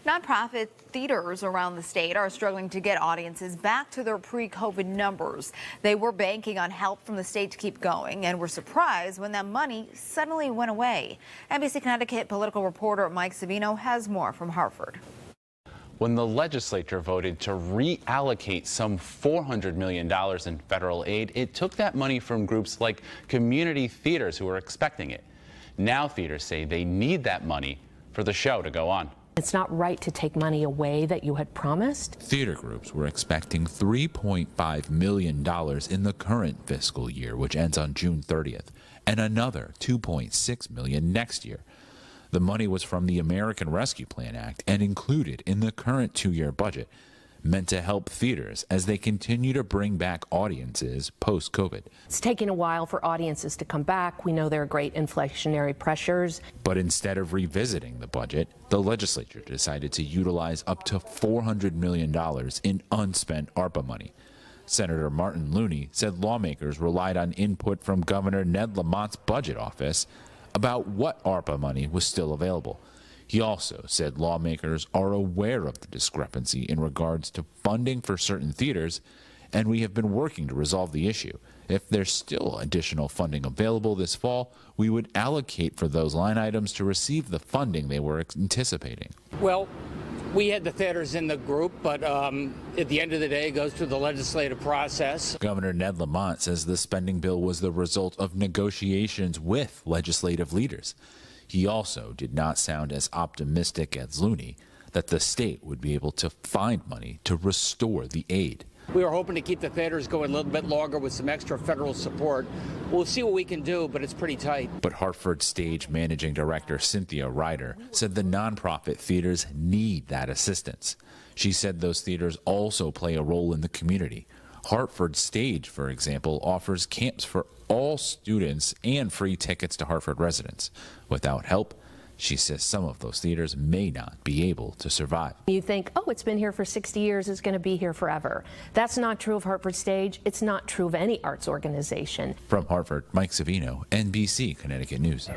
Nonprofit theaters around the state are struggling to get audiences back to their pre-COVID numbers. They were banking on help from the state to keep going and were surprised when that money suddenly went away. NBC Connecticut political reporter Mike Savino has more from Hartford. When the legislature voted to reallocate some $400 million in federal aid, it took that money from groups like community theaters who were expecting it. Now theaters say they need that money for the show to go on. It's not right to take money away that you had promised. Theater groups were expecting $3.5 million in the current fiscal year, which ends on June 30th, and another $2.6 million next year. The money was from the American Rescue Plan Act and included in the current two-year budget, meant to help theaters as they continue to bring back audiences post-COVID. It's taking a while for audiences to come back. We know there are great inflationary pressures. But instead of revisiting the budget, the legislature decided to utilize up to $400 million in unspent ARPA money. Senator Martin Looney said lawmakers relied on input from Governor Ned Lamont's budget office about what ARPA money was still available. He also said lawmakers are aware of the discrepancy in regards to funding for certain theaters, and we have been working to resolve the issue. If there's still additional funding available this fall, we would allocate for those line items to receive the funding they were anticipating. Well, we had the theaters in the group, but at the end of the day, it goes through the legislative process. Governor Ned Lamont says the spending bill was the result of negotiations with legislative leaders. He also did not sound as optimistic as Looney that the state would be able to find money to restore the aid. We were hoping to keep the theaters going a little bit longer with some extra federal support. We'll see what we can do, but it's pretty tight. But Hartford Stage Managing Director Cynthia Ryder said the nonprofit theaters need that assistance. She said those theaters also play a role in the community. Hartford Stage, for example, offers camps for all students and free tickets to Hartford residents. Without help, she says some of those theaters may not be able to survive. You think, oh, it's been here for 60 years, it's going to be here forever. That's not true of Hartford Stage. It's not true of any arts organization. From Hartford, Mike Savino, NBC Connecticut News.